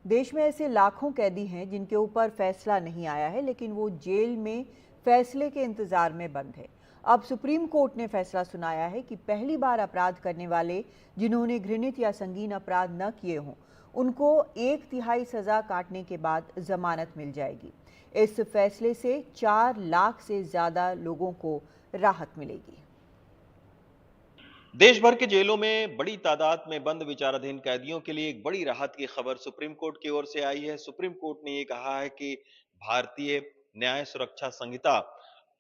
देश में ऐसे लाखों कैदी हैं जिनके ऊपर फैसला नहीं आया है, लेकिन वो जेल में फैसले के इंतजार में बंद है। अब सुप्रीम कोर्ट ने फैसला सुनाया है कि पहली बार अपराध करने वाले जिन्होंने घृणित या संगीन अपराध न किए हों, उनको 1/3 सजा काटने के बाद जमानत मिल जाएगी। इस फैसले से 4 लाख से ज्यादा लोगों को राहत मिलेगी। देश भर के जेलों में बड़ी तादाद में बंद विचाराधीन कैदियों के लिए एक बड़ी राहत की खबर सुप्रीम कोर्ट की ओर से आई है। सुप्रीम कोर्ट ने ये कहा है कि भारतीय न्याय सुरक्षा संहिता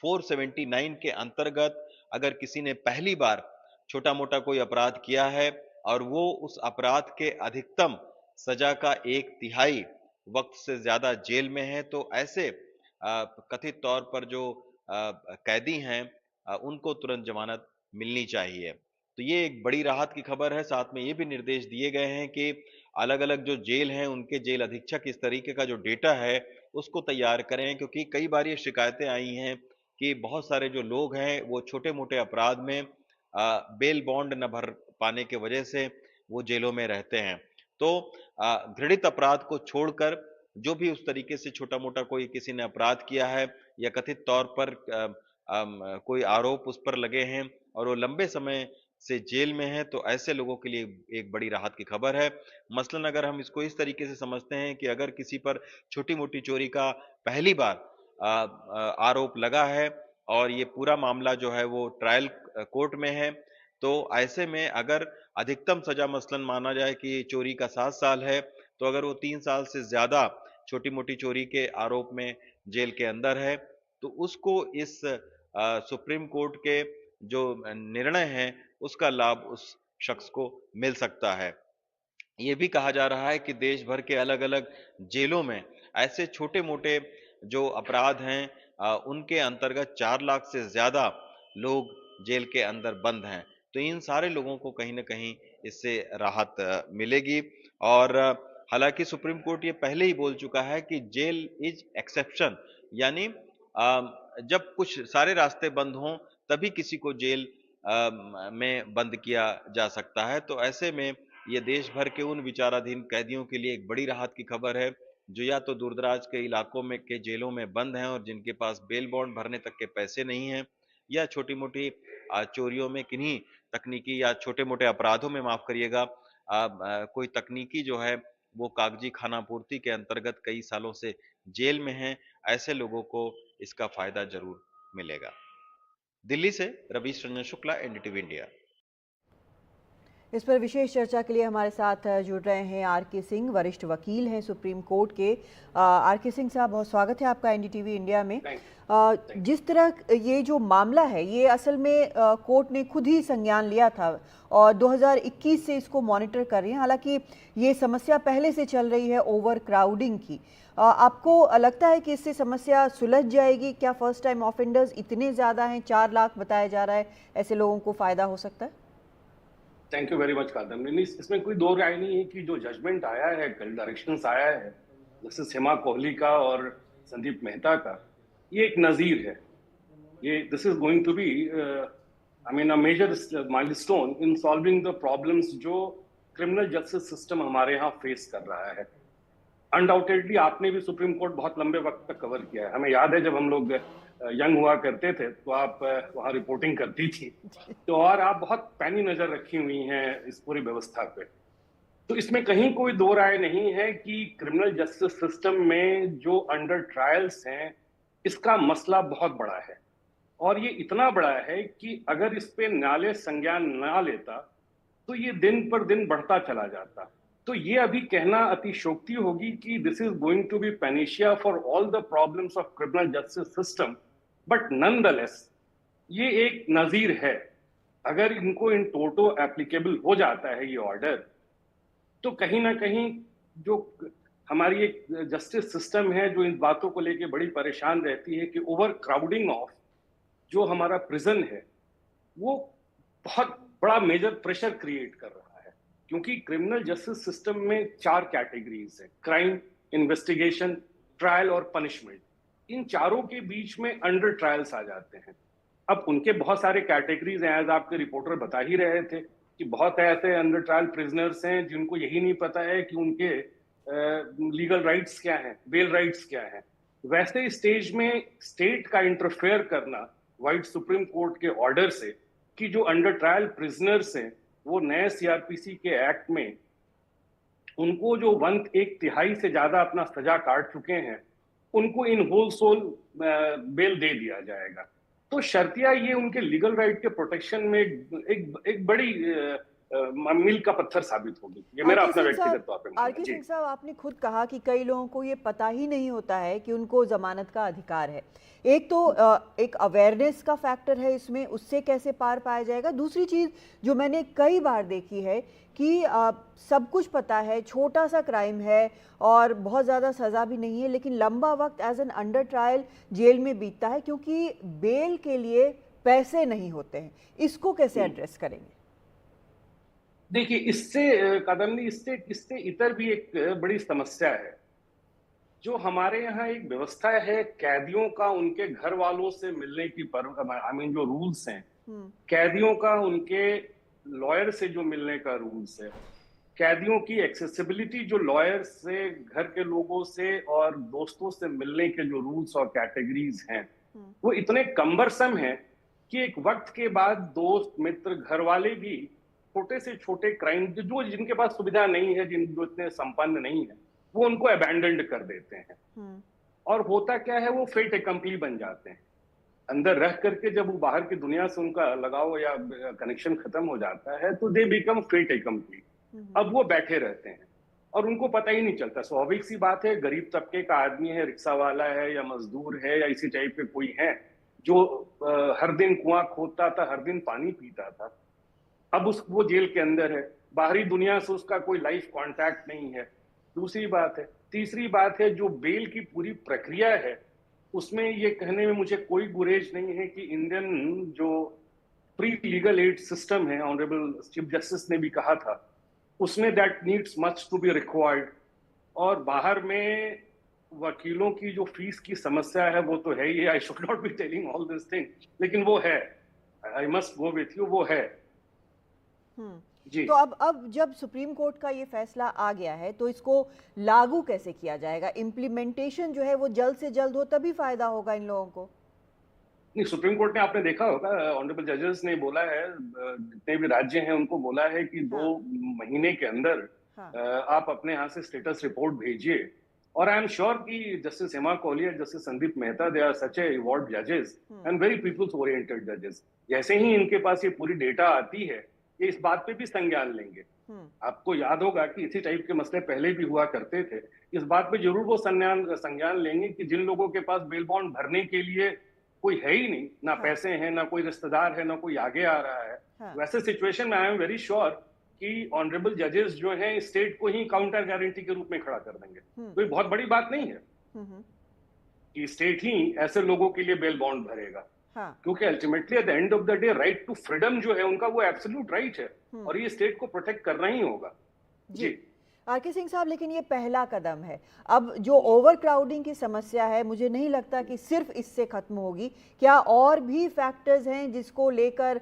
479 के अंतर्गत अगर किसी ने पहली बार छोटा मोटा कोई अपराध किया है और वो उस अपराध के अधिकतम सजा का 1/3 वक्त से ज्यादा जेल में है, तो ऐसे कथित तौर पर जो कैदी हैं उनको तुरंत जमानत मिलनी चाहिए। तो ये एक बड़ी राहत की खबर है। साथ में ये भी निर्देश दिए गए हैं कि अलग-अलग जो जेल हैं, उनके जेल अधीक्षक इस तरीके का जो डेटा है, उसको तैयार करें, क्योंकि कई बार ये शिकायतें आई हैं कि बहुत सारे जो लोग हैं, वो छोटे-मोटे अपराध में बेल बॉन्ड न भर पाने की वजह से वो जेलों में रहते हैं। तो घृणित अपराध को छोड़कर जो भी उस तरीके से छोटा-मोटा कोई किसी ने अपराध किया है या कथित तौर पर कोई आरोप उस पर लगे हैं और वो लंबे समय से जेल में है, तो ऐसे लोगों के लिए एक बड़ी राहत की खबर है। मसलन अगर हम इसको इस तरीके से समझते हैं कि अगर किसी पर छोटी-मोटी चोरी का पहली बार आरोप लगा है और ये पूरा मामला जो है वो ट्रायल कोर्ट में है, तो ऐसे में अगर अधिकतम सज़ा मसलन माना जाए कि चोरी का 7 साल है, तो अगर वो 3 साल से ज़्यादा छोटी-मोटी चोरी के आरोप में जेल के अंदर है, तो उसको इस सुप्रीम कोर्ट के जो निर्णय हैं, उसका लाभ उस शख्स को मिल सकता है। ये भी कहा जा रहा है कि देश भर के अलग-अलग जेलों में ऐसे छोटे-मोटे जो अपराध हैं उनके अंतर्गत 4 लाख से ज़्यादा लोग जेल के अंदर बंद हैं। तो इन सारे लोगों को कहीं न कहीं इससे राहत मिलेगी और हालाँकि सुप्रीम कोर्ट ये पहले ही बोल चुका है कि जेल इज़ एक्सेप्शन, यानी जब कुछ सारे रास्ते बंद हों, तभी किसी को जेल में बंद किया जा सकता है। तो ऐसे में ये देश भर के उन विचाराधीन कैदियों के लिए एक बड़ी राहत की खबर है, जो या तो दूर-दराज के इलाकों में के जेलों में बंद हैं और जिनके पास बेल बॉन्ड भरने तक के पैसे नहीं हैं, या छोटी-मोटी चोरियों में किन्हीं तकनीकी या छोटे-मोटे अपराधों में माफ़ करिएगा कोई तकनीकी जो है वो कागजी खानापूर्ति के अंतर्गत कई सालों से जेल में हैं, ऐसे लोगों को इसका फ़ायदा ज़रूर मिलेगा। दिल्ली से रवीश रंजन शुक्ला, एनडीटीवी इंडिया। इस पर विशेष चर्चा के लिए हमारे साथ जुड़ रहे हैं आर के सिंह, वरिष्ठ वकील हैं सुप्रीम कोर्ट के। आर के सिंह साहब, बहुत स्वागत है आपका एनडीटीवी इंडिया में। जिस तरह ये जो मामला है, ये असल में कोर्ट ने खुद ही संज्ञान लिया था और 2021 से इसको मॉनिटर कर रही हैं। हालांकि ये समस्या पहले से चल रही है ओवर क्राउडिंग की। आपको लगता है कि इससे समस्या सुलझ जाएगी? क्या फर्स्ट टाइम ऑफेंडर्स इतने ज़्यादा हैं, 4 लाख बताया जा रहा है, ऐसे लोगों को फ़ायदा हो सकता है? Thank you very much Kadam. नहीं, इसमें कोई दो राय नहीं है कि जो जजमेंट आया है, कल डायरेक्शंस आया है जस्टिस हेमा कोहली का और संदीप मेहता का, ये एक नजीर है। ये this is going to be I mean a major milestone in solving the problems जो क्रिमिनल जस्टिस सिस्टम हमारे यहाँ फेस कर रहा है। अनडाउटेडली आपने भी सुप्रीम कोर्ट बहुत लंबे वक्त तक कवर किया है। हमें याद है जब हम लोग यंग हुआ करते थे तो आप वहाँ रिपोर्टिंग करती थी, तो और आप बहुत पैनी नजर रखी हुई हैं इस पूरी व्यवस्था पे। तो इसमें कहीं कोई दो राय नहीं है कि क्रिमिनल जस्टिस सिस्टम में जो अंडर ट्रायल्स हैं, इसका मसला बहुत बड़ा है और ये इतना बड़ा है कि अगर इस पे न्यायालय संज्ञान ना लेता तो ये दिन पर दिन बढ़ता चला जाता। तो ये अभी कहना अतिशयोक्ति होगी कि this is going to be panacea for all the problems of criminal justice system, but nonetheless ये एक नजीर है। अगर इनको इन टोटो एप्लीकेबल हो जाता है ये ऑर्डर, तो कहीं ना कहीं जो हमारी एक जस्टिस सिस्टम है जो इन बातों को लेके बड़ी परेशान रहती है कि ओवर क्राउडिंग ऑफ जो हमारा प्रिजन है, वो बहुत बड़ा मेजर प्रेशर क्रिएट कर रहा है। क्योंकि क्रिमिनल जस्टिस सिस्टम में 4 कैटेगरीज है: क्राइम, इन्वेस्टिगेशन, ट्रायल और पनिशमेंट। इन चारों के बीच में अंडर ट्रायल्स आ जाते हैं। अब उनके बहुत सारे कैटेगरीज हैं, एज आपके रिपोर्टर बता ही रहे थे कि बहुत ऐसे अंडर ट्रायल प्रिजनर्स हैं जिनको यही नहीं पता है कि उनके लीगल राइट्स क्या हैं, बेल राइट्स क्या हैं। वैसे स्टेज में स्टेट का इंटरफेयर करना वाइट सुप्रीम कोर्ट के ऑर्डर से कि जो अंडर ट्रायल प्रिजनर्स हैं वो नए सीआरपीसी के एक्ट में उनको जो 1/3 से ज्यादा अपना सजा काट चुके हैं उनको इन होल सोल बेल दे दिया जाएगा। तो शर्तिया ये उनके लीगल राइट के प्रोटेक्शन में एक बड़ी मील का पत्थर साबित होगी। ये मेरा अपना व्यक्तिगत तौर पे मानना है। आरके सिंह साहब, आपने खुद कहा कि कई लोगों को ये पता ही नहीं होता है कि उनको जमानत का अधिकार है। एक तो एक अवेयरनेस का फैक्टर है इसमें, उससे कैसे पार पाया जाएगा। दूसरी चीज़ जो मैंने कई बार देखी है कि सब कुछ पता है, छोटा सा क्राइम है और बहुत ज़्यादा सज़ा भी नहीं है, लेकिन लंबा वक्त as an under trial jail में बीतता है क्योंकि बेल के लिए पैसे नहीं होते हैं। इसको कैसे एड्रेस करेंगे? देखिए, इससे कदम इससे इतर भी एक बड़ी समस्या है। जो हमारे यहाँ एक व्यवस्था है कैदियों का उनके घर वालों से मिलने की जो रूल्स हैं, कैदियों का उनके लॉयर से जो मिलने का रूल्स है, कैदियों की एक्सेसिबिलिटी जो लॉयर से, घर के लोगों से और दोस्तों से मिलने के जो रूल्स और कैटेगरीज हैं, वो इतने कम्बरसम हैं कि एक वक्त के बाद दोस्त, मित्र, घर वाले भी छोटे से छोटे क्राइम जो जिनके पास सुविधा नहीं है, जो इतने संपन्न नहीं है, वो उनको अबैंडन्ड कर देते हैं। और होता क्या है, वो फेट एकम्पली बन जाते हैं। अंदर रह करके जब वो बाहर की दुनिया से उनका लगाव या कनेक्शन खत्म हो जाता है तो दे बिकम फेट एकम्पली। अब वो बैठे रहते हैं और उनको पता ही नहीं चलता। स्वाभाविक सी बात है, गरीब तबके का आदमी है, रिक्शा वाला है या मजदूर है या इसी टाइप के कोई है जो हर दिन कुआं खोदता था, हर दिन पानी पीता था, अब वो जेल के अंदर है, बाहरी दुनिया से उसका कोई लाइफ कांटेक्ट नहीं है। दूसरी बात है। तीसरी बात है, जो बेल की पूरी प्रक्रिया है उसमें ये कहने में मुझे कोई गुरेज नहीं है कि इंडियन जो प्री लीगल एड सिस्टम है, ऑनरेबल चीफ जस्टिस ने भी कहा था, उसमें that needs much to be required. और बाहर में वकीलों की जो फीस की समस्या है वो तो है ही, I should not be telling all this thing, लेकिन वो है, I must go with you, वो है। तो अब जब सुप्रीम कोर्ट का ये फैसला आ गया है तो इसको लागू कैसे किया जाएगा? इम्प्लीमेंटेशन जो है वो जल्द से जल्द हो तभी फायदा होगा इन लोगों को। नहीं, सुप्रीम कोर्ट ने, आपने देखा होगा, ऑनरेबल जजेस ने बोला है, जितने भी राज्य हैं उनको बोला है कि 2 महीने के अंदर आप अपने यहाँ से स्टेटस रिपोर्ट भेजिए। और आई एम श्योर कि जस्टिस हेमा कोहली और justice Sandeep Mehta, they are such A evolved जजेस एंड वेरी पीपल्स ओरिएंटेड जजेस। जैसे ही इनके पास ये पूरी डेटा आती है, ये इस बात पे भी संज्ञान लेंगे। आपको याद होगा कि इसी टाइप के मसले पहले भी हुआ करते थे। इस बात पे जरूर वो संज्ञान लेंगे कि जिन लोगों के पास बेल बॉन्ड भरने के लिए कोई है ही नहीं, ना पैसे हैं, ना कोई रिश्तेदार है, ना कोई आगे आ रहा है, वैसे सिचुएशन में आई एम वेरी श्योर कि ऑनरेबल जजेस जो हैं स्टेट को ही काउंटर गारंटी के रूप में खड़ा कर देंगे। तो ये बहुत बड़ी बात नहीं है कि स्टेट ही ऐसे लोगों के लिए बेल बॉन्ड भरेगा। क्योंकि ultimately at the end of the day right to freedom जो है उनका, वो एब्सोल्यूट राइट है और ये स्टेट को प्रोटेक्ट करना ही होगा। जी आरके सिंह साहब, लेकिन ये पहला कदम है। अब जो ओवर क्राउडिंग की समस्या है, मुझे नहीं लगता कि सिर्फ इससे खत्म होगी। क्या और भी फैक्टर्स हैं जिसको लेकर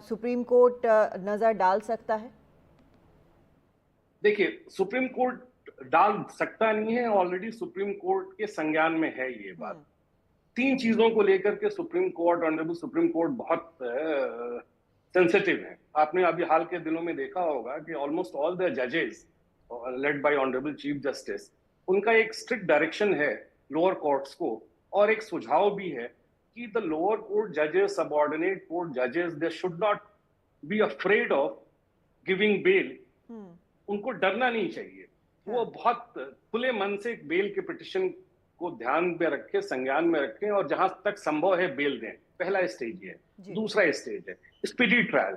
सुप्रीम कोर्ट नजर डाल सकता है? देखिए, सुप्रीम कोर्ट डाल सकता नहीं है, ऑलरेडी सुप्रीम कोर्ट के संज्ञान में है ये बात। 3 चीजों को लेकर के supreme court, honourable supreme court बहुत सेंसिटिव है। आपने अभी हाल के दिनों में देखा होगा कि ऑलमोस्ट ऑल द जजेस led by honourable chief justice, उनका एक स्ट्रिक्ट डायरेक्शन है लोअर कोर्ट्स को, और एक सुझाव भी है कि द लोअर कोर्ट जजेस, सबऑर्डिनेट कोर्ट जजेस, they should not be afraid of giving bell. उनको डरना नहीं चाहिए। वो बहुत खुले मन से बेल के पिटिशन को ध्यान में रखें, संज्ञान में रखें और जहां तक संभव है बेल दें। पहला स्टेज है। दूसरा स्टेज है स्पीडी ट्रायल।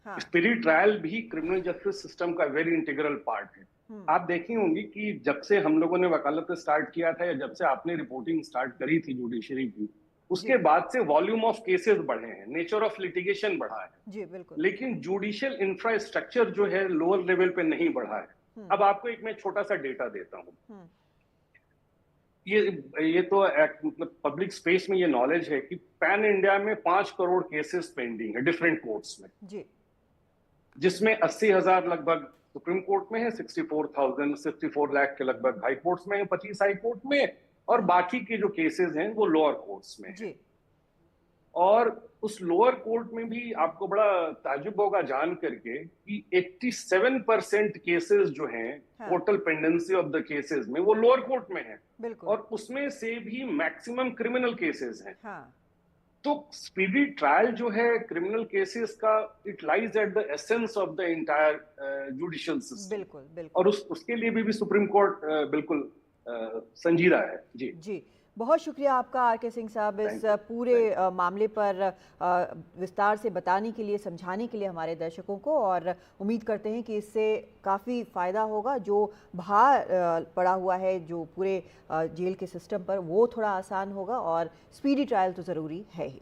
स्पीडी ट्रायल भी क्रिमिनल जस्टिस सिस्टम का वेरी इंटीग्रल पार्ट है। आप देखी होंगी कि जब से हम लोगों ने वकालत स्टार्ट किया था या जब से आपने रिपोर्टिंग स्टार्ट करी थी जुडिशरी की, उसके बाद से वॉल्यूम ऑफ केसेस बढ़े हैं, नेचर ऑफ लिटिगेशन बढ़ा है। जी बिल्कुल। लेकिन जुडिशियल इंफ्रास्ट्रक्चर जो है लोअर लेवल पे नहीं बढ़ा है। अब आपको एक मैं छोटा सा डेटा देता हूं। ये तो मतलब पब्लिक स्पेस में ये नॉलेज है कि पैन इंडिया में 5 करोड़ केसेस पेंडिंग है डिफरेंट कोर्ट्स में जी, जिसमें 80,000 लगभग सुप्रीम कोर्ट में है 64 लाख के लगभग, हाई कोर्ट्स में है 25 हाई कोर्ट में, और बाकी के जो केसेस हैं वो लोअर कोर्ट्स में है। जी। और उस लोअर कोर्ट में भी आपको बड़ा ताज्जुब होगा जान करके कि 87% केसेस जो हैं, हाँ। Total pendency of the cases में, वो लोअर कोर्ट में है, बिल्कुल। और उसमें से भी मैक्सिमम क्रिमिनल केसेस हैं। हाँ। तो स्पीडी ट्रायल जो है क्रिमिनल केसेस का, it lies at the essence of the entire judicial system, बिल्कुल बिल्कुल। और उसके लिए भी सुप्रीम कोर्ट बिल्कुल संजीदा है। जी जी, बहुत शुक्रिया आपका आर.के. सिंह साहब, इस Thank you. पूरे मामले पर विस्तार से बताने के लिए, समझाने के लिए हमारे दर्शकों को, और उम्मीद करते हैं कि इससे काफ़ी फ़ायदा होगा। जो भार पड़ा हुआ है जो पूरे जेल के सिस्टम पर, वो थोड़ा आसान होगा, और स्पीडी ट्रायल तो ज़रूरी है ही।